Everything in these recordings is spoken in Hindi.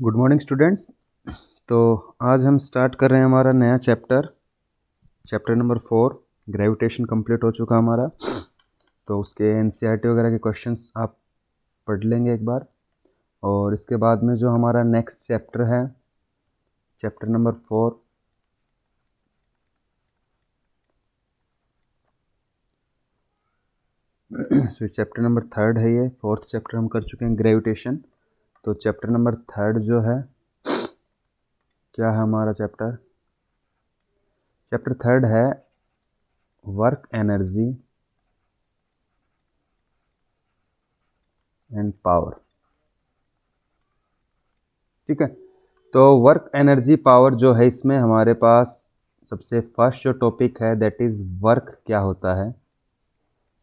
Good morning students. तो आज हम स्टार्ट कर रहे हैं हमारा नया चैप्टर नंबर 4। ग्रेविटेशन कंप्लीट हो चुका हमारा, तो उसके एनसीईआरटी वगैरह के क्वेश्चंस आप पढ़ लेंगे एक बार। और इसके बाद में जो हमारा नेक्स्ट चैप्टर है, चैप्टर नंबर 4, तो चैप्टर नंबर 3 है, ये 4th चैप्टर हम कर चुके हैं ग्रेविटेशन। तो चैप्टर नंबर 3 जो है, क्या है हमारा चैप्टर 3 है वर्क एनर्जी एंड पावर। ठीक है, तो वर्क एनर्जी पावर जो है, इसमें हमारे पास सबसे फर्स्ट जो टॉपिक है दैट इज़ वर्क क्या होता है,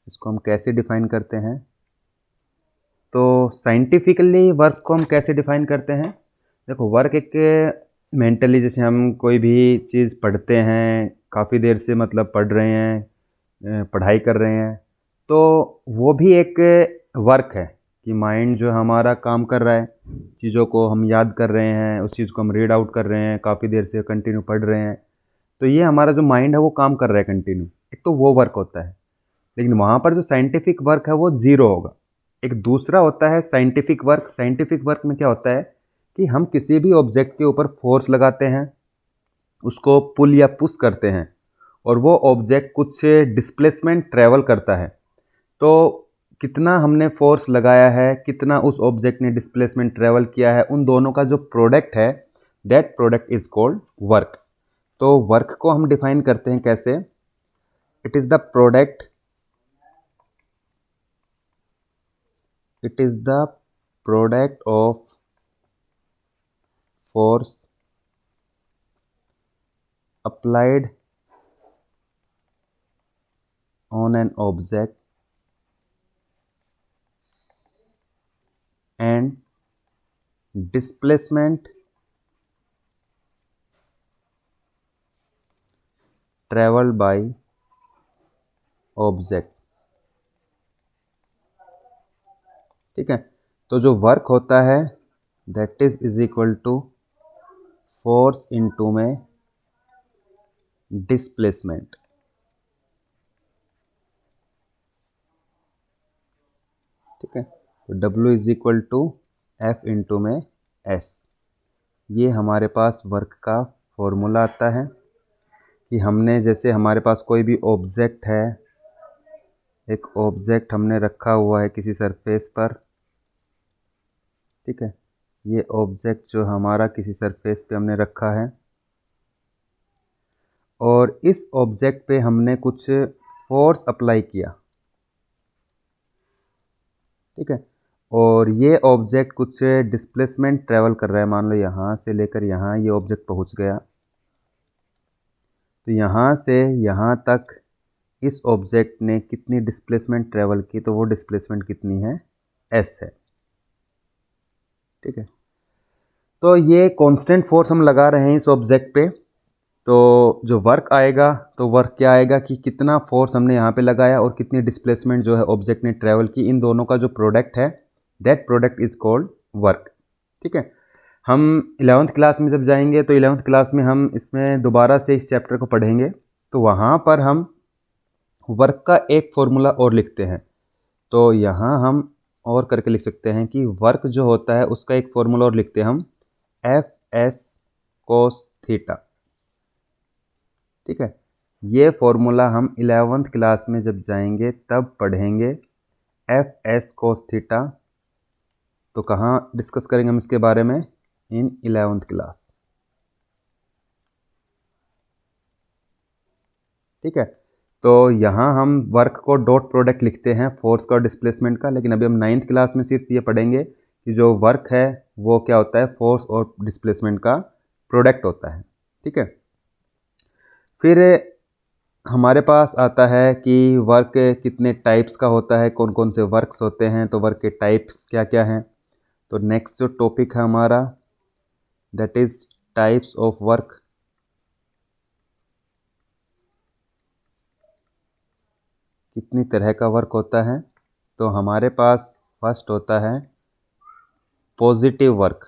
इसको हम कैसे डिफाइन करते हैं। तो साइंटिफिकली वर्क को हम कैसे डिफाइन करते हैं। देखो, वर्क एक मेंटली, जैसे हम कोई भी चीज़ पढ़ते हैं, काफ़ी देर से मतलब पढ़ रहे हैं, पढ़ाई कर रहे हैं, तो वो भी एक वर्क है कि माइंड जो हमारा काम कर रहा है, चीज़ों को हम याद कर रहे हैं, उस चीज़ को हम रीड आउट कर रहे हैं, काफ़ी देर से कंटिन्यू पढ़ रहे हैं, तो ये हमारा जो माइंड है वो काम कर रहा है कंटिन्यू। एक तो वो वर्क होता है, लेकिन वहाँ पर जो साइंटिफिक वर्क है वो ज़ीरो होगा। एक दूसरा होता है साइंटिफिक वर्क। साइंटिफिक वर्क में क्या होता है कि हम किसी भी ऑब्जेक्ट के ऊपर फोर्स लगाते हैं, उसको पुल या पुश करते हैं, और वो ऑब्जेक्ट कुछ डिस्प्लेसमेंट ट्रेवल करता है। तो कितना हमने फोर्स लगाया है, कितना उस ऑब्जेक्ट ने डिस्प्लेसमेंट ट्रेवल किया है, उन दोनों का जो प्रोडक्ट है, that product is called work. तो वर्क को हम डिफाइन करते हैं कैसे। It is the product of force applied on an object and displacement travelled by object. ठीक है, तो जो वर्क होता है that is equal to force into में डिस्प्लेसमेंट। ठीक है, तो W is equal to F into में एस। ये हमारे पास वर्क का फॉर्मूला आता है कि हमने, जैसे हमारे पास कोई भी ऑब्जेक्ट है, एक ऑब्जेक्ट हमने रखा हुआ है किसी सरफेस पर। ठीक है, ये ऑब्जेक्ट जो हमारा किसी सरफेस पे हमने रखा है, और इस ऑब्जेक्ट पे हमने कुछ फोर्स अप्लाई किया। ठीक है, और ये ऑब्जेक्ट कुछ डिस्प्लेसमेंट ट्रेवल कर रहा है। मान लो यहाँ से लेकर यहाँ ये ऑब्जेक्ट पहुँच गया, तो यहाँ से यहाँ तक इस ऑब्जेक्ट ने कितनी डिस्प्लेसमेंट ट्रेवल की, तो वो डिस्प्लेसमेंट कितनी है, एस है। ठीक है, तो ये कांस्टेंट फोर्स हम लगा रहे हैं इस ऑब्जेक्ट पे। तो जो वर्क आएगा, तो वर्क क्या आएगा कि कितना फोर्स हमने यहाँ पे लगाया और कितनी डिस्प्लेसमेंट जो है ऑब्जेक्ट ने ट्रेवल की, इन दोनों का जो प्रोडक्ट है that product is called work. ठीक है, हम 11th क्लास में जब जाएंगे, तो 11th क्लास में हम इसमें दोबारा से इस चैप्टर को पढ़ेंगे, तो वहाँ पर हम वर्क का एक फॉर्मूला और लिखते हैं। तो यहाँ हम और करके लिख सकते हैं कि वर्क जो होता है उसका एक फॉर्मूला और लिखते हैं हम, एफ एस कोस थीटा। ठीक है, ये फॉर्मूला हम 11th क्लास में जब जाएंगे तब पढ़ेंगे, एफ एस कोस थीटा। तो कहाँ डिस्कस करेंगे हम इसके बारे में, इन 11th क्लास। ठीक है, तो यहाँ हम वर्क को डॉट प्रोडक्ट लिखते हैं फोर्स का और डिस्प्लेसमेंट का, लेकिन अभी हम 9th क्लास में सिर्फ ये पढ़ेंगे कि जो वर्क है वो क्या होता है, फोर्स और डिस्प्लेसमेंट का प्रोडक्ट होता है। ठीक है, फिर हमारे पास आता है कि वर्क कितने टाइप्स का होता है, कौन कौन से वर्क्स होते हैं, तो वर्क के टाइप्स क्या क्या हैं। तो नेक्स्ट जो टॉपिक है हमारा that is types of work. कितनी तरह का वर्क होता है, तो हमारे पास फर्स्ट होता है पॉजिटिव वर्क।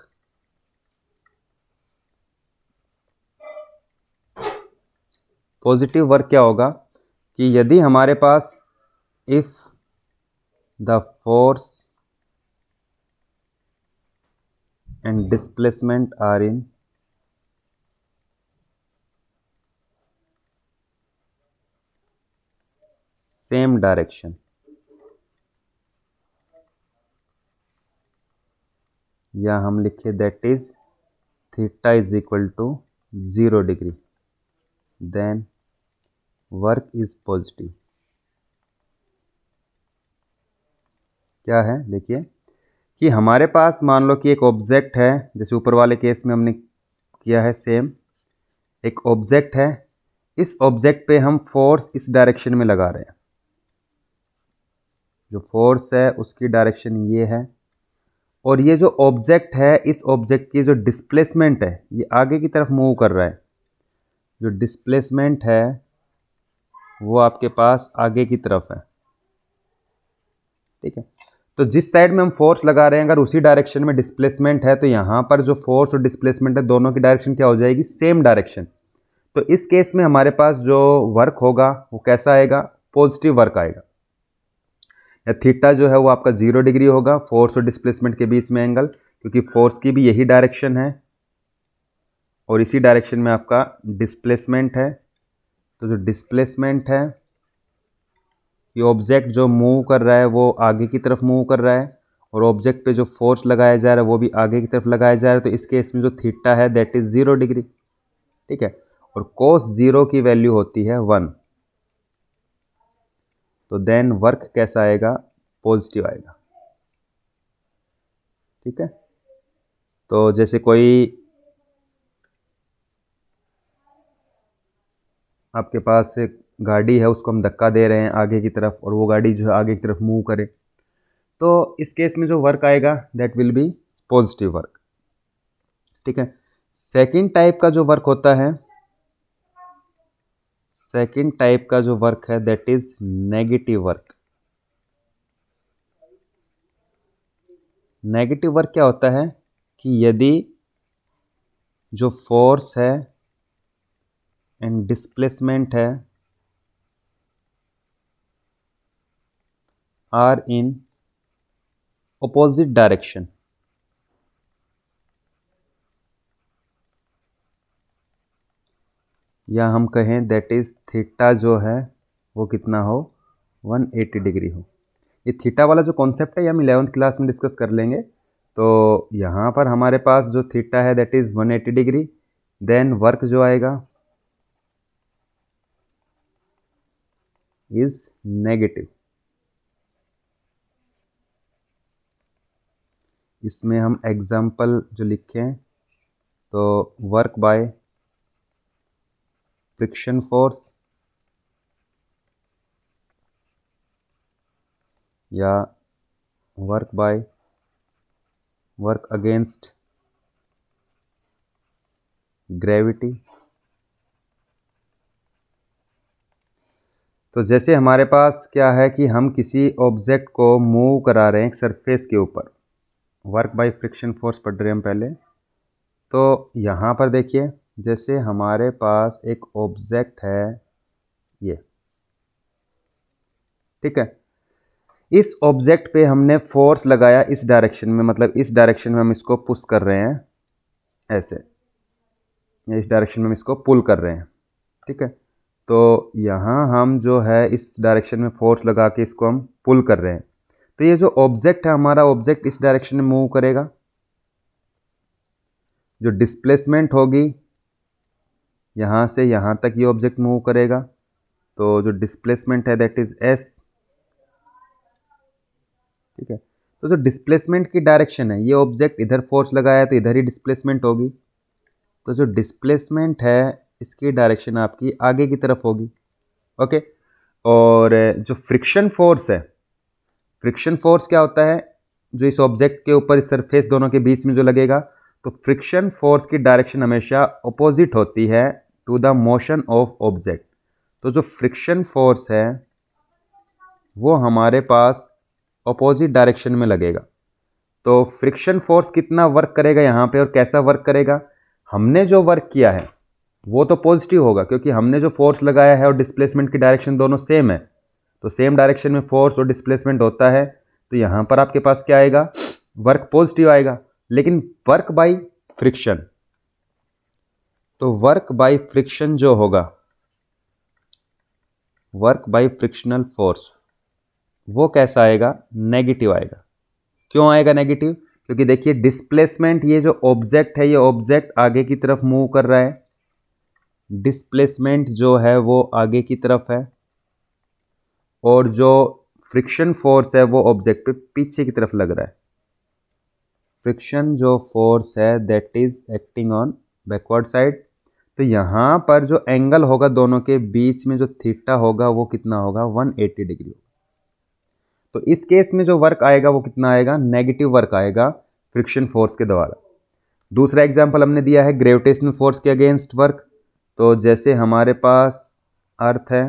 पॉजिटिव वर्क क्या होगा कि यदि हमारे पास if the force and displacement are in same direction, या हम लिखे that is theta is equal to 0 degree, then work is positive. क्या है देखिए कि हमारे पास मान लो कि एक ऑब्जेक्ट है, जैसे ऊपर वाले केस में हमने किया है सेम, एक ऑब्जेक्ट है, इस ऑब्जेक्ट पे हम फोर्स इस डायरेक्शन में लगा रहे हैं, जो फोर्स है उसकी डायरेक्शन ये है, और ये जो ऑब्जेक्ट है इस ऑब्जेक्ट की जो डिस्प्लेसमेंट है ये आगे की तरफ मूव कर रहा है, जो डिस्प्लेसमेंट है वो आपके पास आगे की तरफ है। ठीक है, तो जिस साइड में हम फोर्स लगा रहे हैं अगर उसी डायरेक्शन में डिस्प्लेसमेंट है तो यहाँ पर जो फोर्स और डिस्प्लेसमेंट है दोनों की डायरेक्शन क्या हो जाएगी, सेम डायरेक्शन। तो इस केस में हमारे पास जो वर्क होगा वो कैसा आएगा, पॉजिटिव वर्क आएगा, या थीटा जो है वो आपका 0 डिग्री होगा, फोर्स और डिस्प्लेसमेंट के बीच में एंगल, क्योंकि फोर्स की भी यही डायरेक्शन है और इसी डायरेक्शन में आपका डिस्प्लेसमेंट है। तो जो डिस्प्लेसमेंट है, ये ऑब्जेक्ट जो मूव कर रहा है वो आगे की तरफ मूव कर रहा है, और ऑब्जेक्ट पे जो फोर्स लगाया जा रहा है वो भी आगे की तरफ लगाया जा रहा है। तो इस केस में जो थीटा है दैट इज 0 डिग्री। ठीक है, और cos 0 की वैल्यू होती है 1, तो देन वर्क कैसा आएगा, पॉजिटिव आएगा। ठीक है, तो जैसे कोई आपके पास एक गाड़ी है, उसको हम धक्का दे रहे हैं आगे की तरफ, और वो गाड़ी जो है आगे की तरफ मूव करे, तो इस केस में जो वर्क आएगा that will be positive work. ठीक है, सेकंड टाइप का जो वर्क होता है, सेकंड टाइप का जो वर्क है that is negative work. Negative work क्या होता है कि यदि जो फोर्स है एंड डिस्प्लेसमेंट है आर इन ऑपोजिट डायरेक्शन, या हम कहें दैट इज थीटा जो है वो कितना हो, 180 डिग्री हो। ये थीटा वाला जो कॉन्सेप्ट है ये हम 11th क्लास में डिस्कस कर लेंगे। तो यहाँ पर हमारे पास जो थीटा है that is 180 degree, then work जो आएगा इज नेगेटिव। इसमें हम एग्जाम्पल जो लिखें तो वर्क बाय फ्रिक्शन फोर्स, या वर्क अगेंस्ट ग्रेविटी। तो जैसे हमारे पास क्या है कि हम किसी ऑब्जेक्ट को मूव करा रहे हैं एक सरफेस के ऊपर, वर्क बाय फ्रिक्शन फोर्स पढ़ रहे हैं हम पहले। तो यहाँ पर देखिए जैसे हमारे पास एक ऑब्जेक्ट है ये, ठीक है, इस ऑब्जेक्ट पे हमने फोर्स लगाया इस डायरेक्शन में, मतलब इस डायरेक्शन में हम इसको पुश कर रहे हैं ऐसे, या इस डायरेक्शन में हम इसको पुल कर रहे हैं। ठीक है, तो यहाँ हम जो है इस डायरेक्शन में फोर्स लगा के इसको हम पुल कर रहे हैं। तो ये जो ऑब्जेक्ट है हमारा, ऑब्जेक्ट इस डायरेक्शन में मूव करेगा, जो डिस्प्लेसमेंट होगी यहाँ से यहाँ तक ये ऑब्जेक्ट मूव करेगा, तो जो डिस्प्लेसमेंट है दैट इज s। ठीक है, तो जो डिस्प्लेसमेंट की डायरेक्शन है, ये ऑब्जेक्ट इधर फोर्स लगाया तो इधर ही डिस्प्लेसमेंट होगी, तो जो डिस्प्लेसमेंट है इसकी डायरेक्शन आपकी आगे की तरफ होगी। ओके, और जो फ्रिक्शन फोर्स है, फ्रिक्शन फोर्स क्या होता है, जो इस ऑब्जेक्ट के ऊपर इस सरफेस दोनों के बीच में जो लगेगा, तो फ्रिक्शन फोर्स की डायरेक्शन हमेशा अपोजिट होती है to the motion of object. तो जो फ्रिक्शन फोर्स है वो हमारे पास अपोजिट डायरेक्शन में लगेगा। तो फ्रिक्शन फोर्स कितना वर्क करेगा यहाँ पे और कैसा वर्क करेगा, हमने जो वर्क किया है वो तो पॉजिटिव होगा क्योंकि हमने जो फोर्स लगाया है और डिस्प्लेसमेंट की डायरेक्शन दोनों सेम है, तो सेम डायरेक्शन में फोर्स और डिस्प्लेसमेंट होता है, तो यहाँ पर आपके पास क्या आएगा, वर्क पॉजिटिव आएगा। लेकिन वर्क बाय फ्रिक्शन, तो वर्क बाय फ्रिक्शन जो होगा, वर्क बाय फ्रिक्शनल फोर्स, वो कैसा आएगा, नेगेटिव आएगा। क्यों आएगा नेगेटिव, क्योंकि देखिए डिस्प्लेसमेंट, ये जो ऑब्जेक्ट है, ये ऑब्जेक्ट आगे की तरफ मूव कर रहा है, डिस्प्लेसमेंट जो है वो आगे की तरफ है, और जो फ्रिक्शन फोर्स है वो ऑब्जेक्ट पे पीछे की तरफ लग रहा है। फ्रिक्शन जो फोर्स है that is acting on backward side. तो यहाँ पर जो एंगल होगा दोनों के बीच में, जो थीटा होगा वो कितना होगा, 180 डिग्री होगा। तो इस केस में जो वर्क आएगा वो कितना आएगा, नेगेटिव वर्क आएगा फ्रिक्शन फोर्स के द्वारा। दूसरा एग्जांपल हमने दिया है ग्रेविटेशनल फोर्स के अगेंस्ट वर्क। तो जैसे हमारे पास अर्थ है,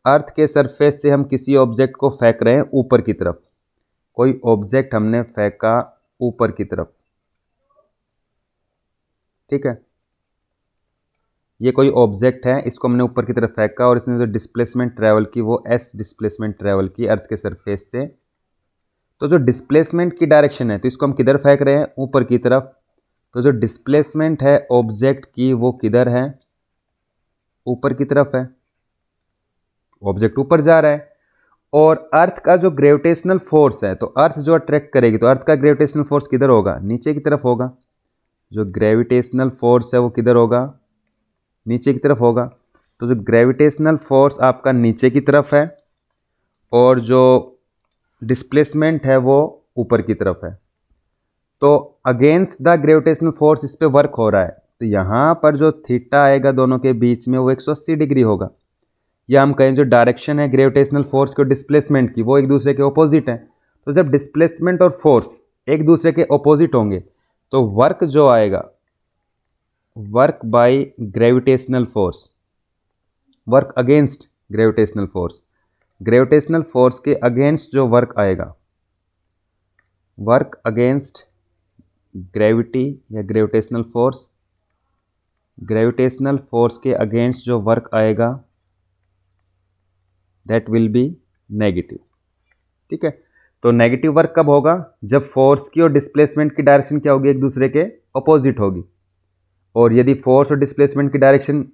अर्थ के सरफेस से हम किसी ऑब्जेक्ट को फेंक रहे हैं ऊपर की तरफ, कोई ऑब्जेक्ट हमने फेंका ऊपर की तरफ, ठीक है, ये कोई ऑब्जेक्ट है, इसको हमने ऊपर की तरफ फेंका और इसने जो डिस्प्लेसमेंट ट्रैवल की वो एस डिस्प्लेसमेंट ट्रैवल की अर्थ के सरफेस से। तो जो डिस्प्लेसमेंट की डायरेक्शन है, तो इसको हम किधर फेंक रहे हैं, ऊपर की तरफ। तो जो डिस्प्लेसमेंट है ऑब्जेक्ट की वो किधर है, ऊपर की तरफ है, ऑब्जेक्ट ऊपर जा रहा है। और अर्थ का जो ग्रेविटेशनल फोर्स है, तो अर्थ जो अट्रैक्ट करेगी, तो अर्थ का ग्रेविटेशनल फोर्स किधर होगा, नीचे की तरफ होगा। जो ग्रेविटेशनल फोर्स है वो किधर होगा, नीचे की तरफ होगा। तो जो ग्रेविटेशनल फोर्स आपका नीचे की तरफ है और जो डिस्प्लेसमेंट है वो ऊपर की तरफ है, तो अगेंस्ट द ग्रेविटेशनल फोर्स इस पे वर्क हो रहा है। तो यहाँ पर जो थीटा आएगा दोनों के बीच में वो 180 डिग्री होगा। या हम कहें जो डायरेक्शन है ग्रेविटेशनल फोर्स के डिस्प्लेसमेंट की वो एक दूसरे के ऑपोजिट है। तो जब डिस्प्लेसमेंट और फोर्स एक दूसरे के ऑपोजिट होंगे तो वर्क जो आएगा, work by gravitational force, work against gravitational force, gravitational force के अगेंस्ट जो वर्क आएगा, वर्क अगेंस्ट ग्रेविटी या ग्रेविटेशनल फोर्स, ग्रेविटेशनल फोर्स के अगेंस्ट जो वर्क आएगा दैट विल बी नेगेटिव, ठीक है। तो नेगेटिव वर्क कब होगा, जब फोर्स की और डिस्प्लेसमेंट की डायरेक्शन क्या होगी, एक दूसरे के अपोजिट होगी। और यदि फोर्स और डिस्प्लेसमेंट की डायरेक्शन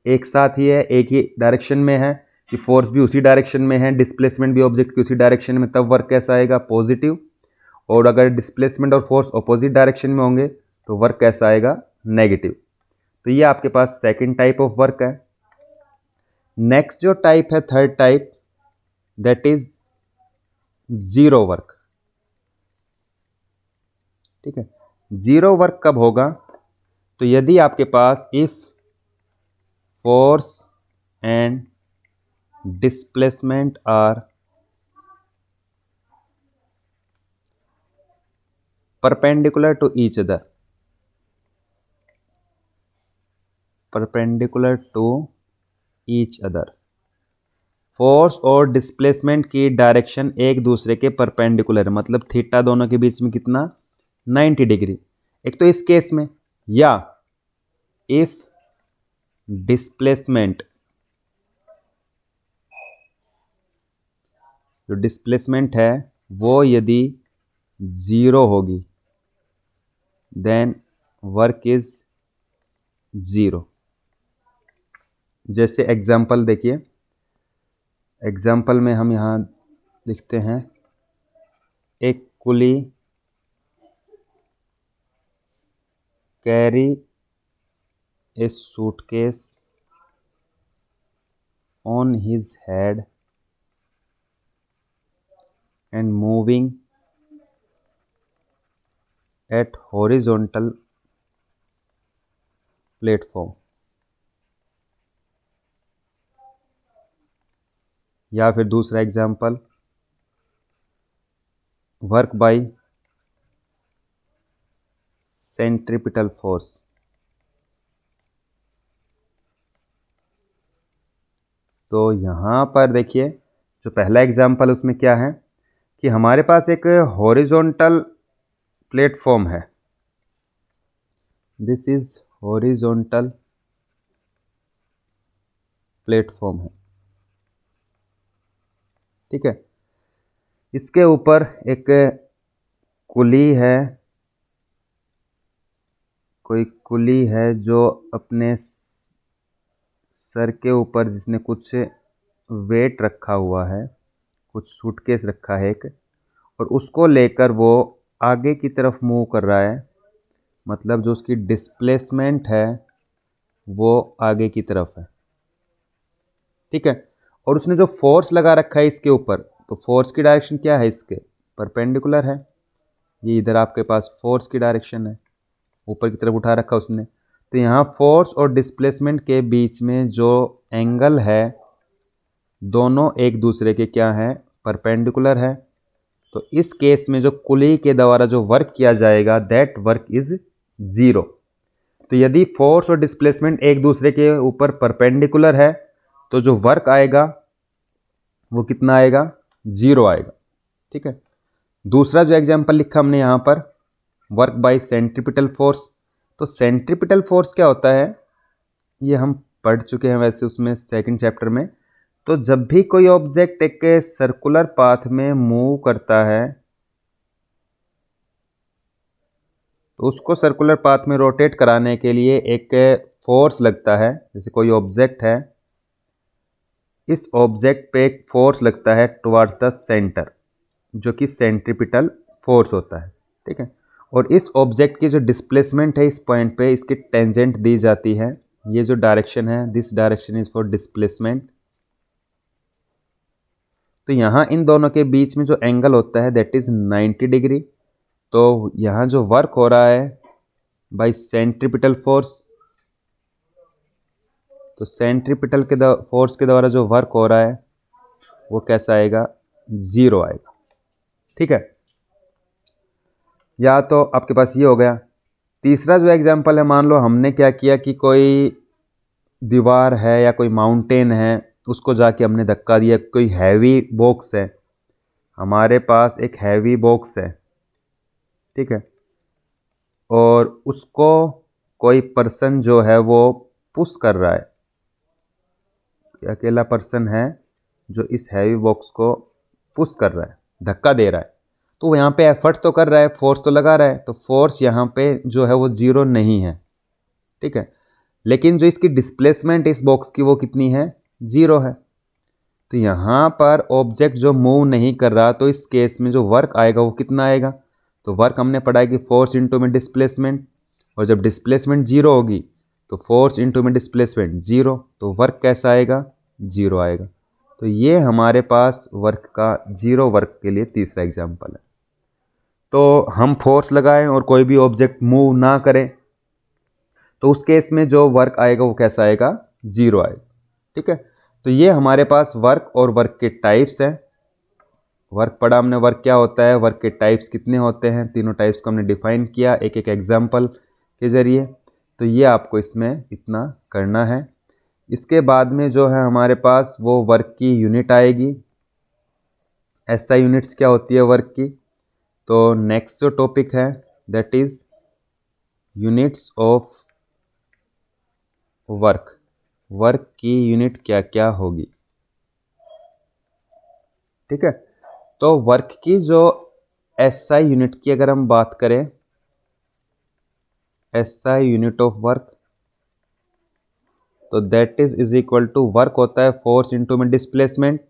एक साथ ही है, एक ही डायरेक्शन में है, कि फोर्स भी उसी डायरेक्शन में है, डिस्प्लेसमेंट भी ऑब्जेक्ट की उसी डायरेक्शन में, तब वर्क कैसा आएगा, पॉजिटिव। और अगर डिस्प्लेसमेंट और फोर्स अपोजिट डायरेक्शन में होंगे तो वर्क कैसा आएगा, नेगेटिव। तो ये आपके पास सेकंड टाइप ऑफ वर्क है। नेक्स्ट जो टाइप है, third type, that is zero work, ठीक है। जीरो वर्क कब होगा, तो यदि आपके पास if force and displacement are perpendicular to each other, perpendicular to each other, force और डिस्प्लेसमेंट की डायरेक्शन एक दूसरे के परपेंडिकुलर, मतलब थीटा दोनों के बीच में कितना, 90 डिग्री। एक तो इस केस में, या इफ डिस्प्लेसमेंट, जो डिस्प्लेसमेंट है वो यदि जीरो होगी देन वर्क इज जीरो। जैसे एग्जाम्पल देखिए, एग्जाम्पल में हम यहाँ लिखते हैं, एक coolie carry a suitcase on his head and moving at horizontal platform. या फिर दूसरा example, work by centripetal force. तो यहाँ पर देखिए, जो पहला एग्जाम्पल उसमें क्या है कि हमारे पास एक हॉरिजॉन्टल प्लेटफॉर्म है, दिस इज हॉरिजॉन्टल प्लेटफॉर्म है, ठीक है। इसके ऊपर एक कुली है, कोई कुली है जो अपने सर के ऊपर जिसने कुछ वेट रखा हुआ है, कुछ सूटकेस रखा है एक, और उसको लेकर वो आगे की तरफ मूव कर रहा है। मतलब जो उसकी डिस्प्लेसमेंट है वो आगे की तरफ है, ठीक है। और उसने जो फोर्स लगा रखा है इसके ऊपर, तो फोर्स की डायरेक्शन क्या है, इसके परपेंडिकुलर है। ये इधर आपके पास फोर्स की डायरेक्शन है, ऊपर की तरफ उठा रखा उसने। तो यहाँ फोर्स और डिस्प्लेसमेंट के बीच में जो एंगल है, दोनों एक दूसरे के क्या है, परपेंडिकुलर है। तो इस केस में जो कुली के द्वारा जो वर्क किया जाएगा, दैट वर्क इज जीरो। तो यदि फोर्स और डिस्प्लेसमेंट एक दूसरे के ऊपर परपेंडिकुलर है तो जो वर्क आएगा वो कितना आएगा, जीरो आएगा, ठीक है। दूसरा जो एग्जांपल लिखा हमने यहाँ पर, वर्क बाय सेंट्रीपिटल फोर्स। तो सेंट्रीपिटल फोर्स क्या होता है, ये हम पढ़ चुके हैं वैसे उसमें सेकंड चैप्टर में। तो जब भी कोई ऑब्जेक्ट एक सर्कुलर पाथ में मूव करता है तो उसको सर्कुलर पाथ में रोटेट कराने के लिए एक फोर्स लगता है। जैसे कोई ऑब्जेक्ट है, इस ऑब्जेक्ट पे एक फोर्स लगता है टुवर्ड्स द सेंटर, जो कि सेंट्रीपिटल फोर्स होता है, ठीक है। और इस ऑब्जेक्ट की जो डिस्प्लेसमेंट है इस पॉइंट पे, इसकी टेंजेंट दी जाती है। ये जो डायरेक्शन है, this direction is for displacement. तो यहाँ इन दोनों के बीच में जो एंगल होता है दैट इज 90 डिग्री। तो यहाँ जो वर्क हो रहा है बाय सेंट्रीपिटल फोर्स, तो सेंट्रीपिटल के फोर्स के द्वारा जो वर्क हो रहा है वो कैसा आएगा, जीरो आएगा, ठीक है। या तो आपके पास ये हो गया। तीसरा जो एग्जांपल है, मान लो हमने क्या किया कि कोई दीवार है या कोई माउंटेन है, उसको जाके हमने धक्का दिया। कोई हैवी बॉक्स है, हमारे पास एक हैवी बॉक्स है, ठीक है, और उसको कोई पर्सन जो है वो पुश कर रहा है। अकेला पर्सन है जो इस हैवी बॉक्स को पुश कर रहा है, धक्का दे रहा है। तो वो यहाँ पे एफर्ट तो कर रहा है, फोर्स तो लगा रहा है, तो फोर्स यहाँ पे जो है वो जीरो नहीं है, ठीक है। लेकिन जो इसकी डिस्प्लेसमेंट इस बॉक्स की वो कितनी है, जीरो है। तो यहाँ पर ऑब्जेक्ट जो मूव नहीं कर रहा, तो इस केस में जो वर्क आएगा वो कितना आएगा। तो वर्क हमने पढ़ा है कि फोर्स इंटू में डिस्प्लेसमेंट, और जब डिस्प्लेसमेंट जीरो होगी तो फोर्स इंटू में डिस्प्लेसमेंट जीरो, तो वर्क कैसा आएगा, जीरो आएगा। तो ये हमारे पास वर्क का, जीरो वर्क के लिए तीसरा एग्जाम्पल है। तो हम फोर्स लगाएं और कोई भी ऑब्जेक्ट मूव ना करे तो उस केस में जो वर्क आएगा वो कैसा आएगा, जीरो आएगा, ठीक है। तो ये हमारे पास वर्क और वर्क के टाइप्स हैं। वर्क पढ़ा हमने, वर्क क्या होता है, वर्क के टाइप्स कितने होते हैं, तीनों टाइप्स को हमने डिफाइन किया एक एक एग्जाम्पल के ज़रिए। तो ये आपको इसमें इतना करना है। इसके बाद में जो है हमारे पास वो वर्क की यूनिट आएगी। एसआई यूनिट्स क्या होती है वर्क की। तो नेक्स्ट जो टॉपिक है that is units of work. Work की यूनिट क्या क्या होगी, ठीक है। तो वर्क की जो एसआई यूनिट की अगर हम बात करें, एसआई यूनिट ऑफ वर्क, तो that is equal to, work होता है फोर्स इंटू में डिस्प्लेसमेंट।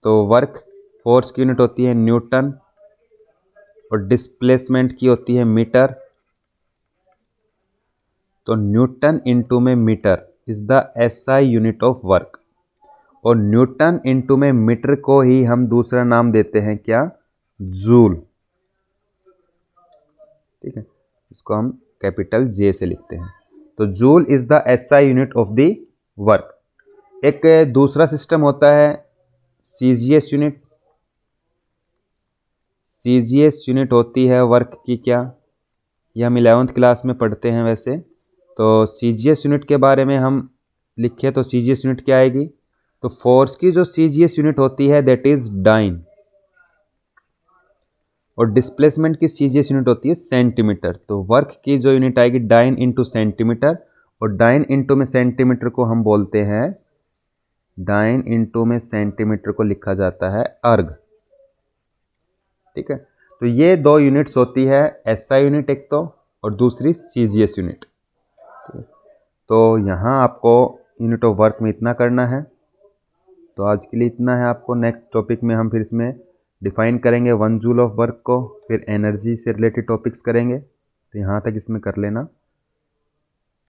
तो वर्क, फोर्स की यूनिट होती है न्यूटन और डिस्प्लेसमेंट की होती है मीटर। तो न्यूटन इंटू में metre is the SI unit of work. और न्यूटन इंटू में मीटर को ही हम दूसरा नाम देते हैं क्या, जूल, ठीक है। इसको हम कैपिटल जे से लिखते हैं। तो joule is the SI unit of the work. एक दूसरा सिस्टम होता है सीजीएस यूनिट। सीजीएस यूनिट होती है वर्क की क्या, ये हम 11th क्लास में पढ़ते हैं वैसे। तो सीजीएस यूनिट के बारे में हम लिखे तो सीजीएस यूनिट क्या आएगी। तो फोर्स की जो सीजीएस यूनिट होती है दैट इज डाइन। और डिस्प्लेसमेंट की सीजीएस यूनिट होती है सेंटीमीटर। तो वर्क की जो यूनिट आएगी डाइन इंटू सेंटीमीटर, और डाइन इंटू में सेंटीमीटर को हम बोलते हैं, डाइन इंटू में सेंटीमीटर को लिखा जाता है अर्ग। ठीक है, तो ये दो यूनिट्स होती है, एसआई यूनिट एक तो, और दूसरी सीजीएस यूनिट। तो यहाँ आपको यूनिट ऑफ वर्क में इतना करना है। तो आज के लिए इतना है। आपको नेक्स्ट टॉपिक में हम फिर इसमें डिफाइन करेंगे 1 जूल ऑफ वर्क को, फिर एनर्जी से रिलेटेड टॉपिक्स करेंगे। तो यहाँ तक इसमें कर लेना।